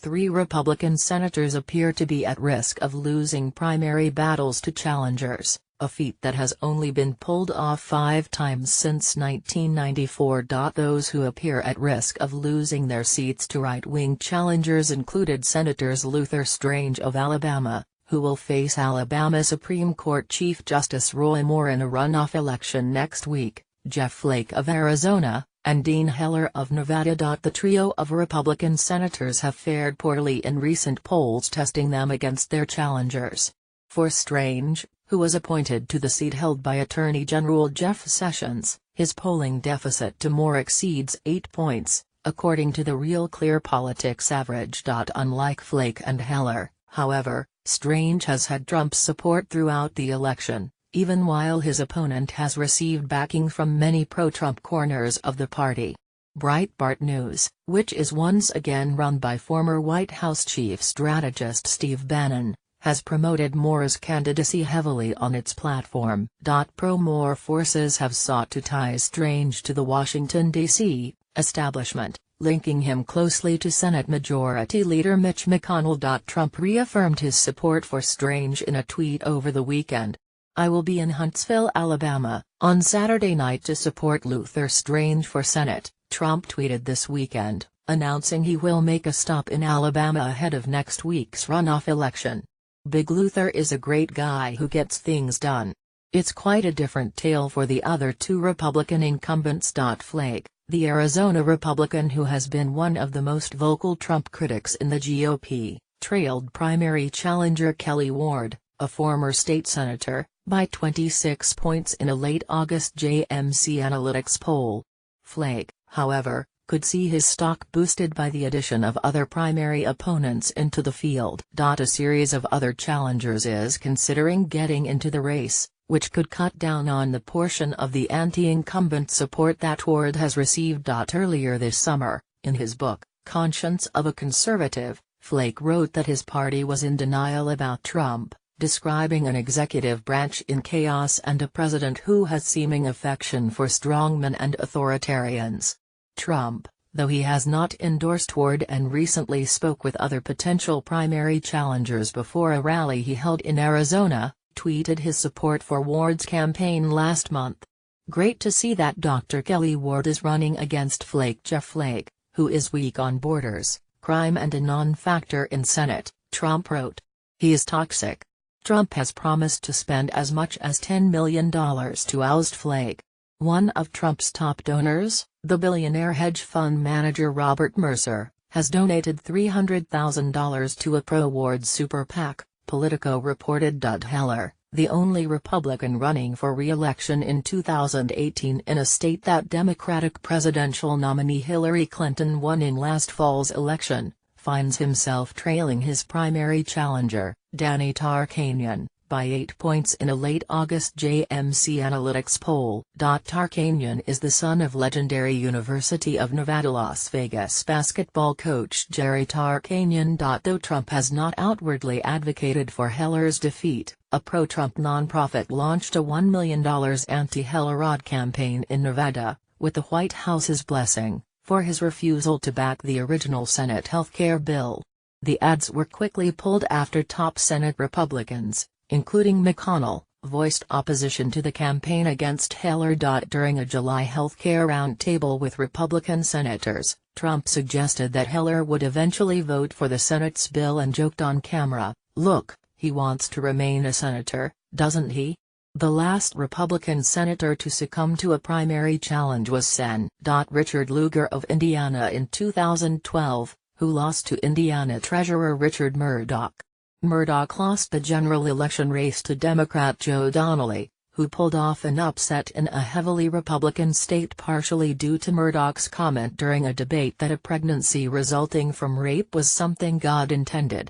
3 Republican senators appear to be at risk of losing primary battles to challengers, a feat that has only been pulled off 5 times since 1994. Those who appear at risk of losing their seats to right-wing challengers included Senators Luther Strange of Alabama, who will face Alabama Supreme Court Chief Justice Roy Moore in a runoff election next week, Jeff Flake of Arizona, and Dean Heller of Nevada. The trio of Republican senators have fared poorly in recent polls, testing them against their challengers. For Strange, who was appointed to the seat held by Attorney General Jeff Sessions, his polling deficit to Moore exceeds 8 points, according to the Real Clear Politics average. Unlike Flake and Heller, however, Strange has had Trump's support throughout the election, even while his opponent has received backing from many pro-Trump corners of the party. Breitbart News, which is once again run by former White House chief strategist Steve Bannon, has promoted Moore's candidacy heavily on its platform. Pro-Moore forces have sought to tie Strange to the Washington, D.C. establishment, linking him closely to Senate Majority Leader Mitch McConnell. Trump reaffirmed his support for Strange in a tweet over the weekend. "I will be in Huntsville, Alabama, on Saturday night to support Luther Strange for Senate," Trump tweeted this weekend, announcing he will make a stop in Alabama ahead of next week's runoff election. "Big Luther is a great guy who gets things done. It's quite a different tale for the other 2 Republican incumbents." Flake, the Arizona Republican who has been one of the most vocal Trump critics in the GOP, trailed primary challenger Kelly Ward, a former state senator, by 26 points in a late August JMC Analytics poll. Flake, however, could see his stock boosted by the addition of other primary opponents into the field. A series of other challengers is considering getting into the race, which could cut down on the portion of the anti-incumbent support that Ward has received. Earlier this summer, in his book, Conscience of a Conservative, Flake wrote that his party was in denial about Trump, describing an executive branch in chaos and a president who has seeming affection for strongmen and authoritarians. Trump, though he has not endorsed Ward and recently spoke with other potential primary challengers before a rally he held in Arizona, tweeted his support for Ward's campaign last month. "Great to see that Dr. Kelly Ward is running against Flake." Jeff Flake, who is weak on borders, crime and a non-factor in Senate, Trump wrote. "He is toxic. Trump has promised to spend as much as $10 million to oust Flake." One of Trump's top donors, the billionaire hedge fund manager Robert Mercer, has donated $300,000 to a pro-Ward super PAC, Politico reported. Heller, the only Republican running for re-election in 2018 in a state that Democratic presidential nominee Hillary Clinton won in last fall's election, finds himself trailing his primary challenger, Danny Tarkanian, by 8 points in a late August JMC Analytics poll. Tarkanian is the son of legendary University of Nevada, Las Vegas basketball coach Jerry Tarkanian. Though Trump has not outwardly advocated for Heller's defeat, a pro-Trump nonprofit launched a $1 million anti-Heller ad campaign in Nevada, with the White House's blessing, for his refusal to back the original Senate healthcare bill. The ads were quickly pulled after top Senate Republicans, including McConnell, voiced opposition to the campaign against Heller. During a July healthcare roundtable with Republican senators, Trump suggested that Heller would eventually vote for the Senate's bill and joked on camera, "Look, he wants to remain a senator, doesn't he?" The last Republican senator to succumb to a primary challenge was Sen. Richard Lugar of Indiana in 2012, who lost to Indiana Treasurer Richard Murdoch. Murdoch lost the general election race to Democrat Joe Donnelly, who pulled off an upset in a heavily Republican state partially due to Murdoch's comment during a debate that a pregnancy resulting from rape was something God intended.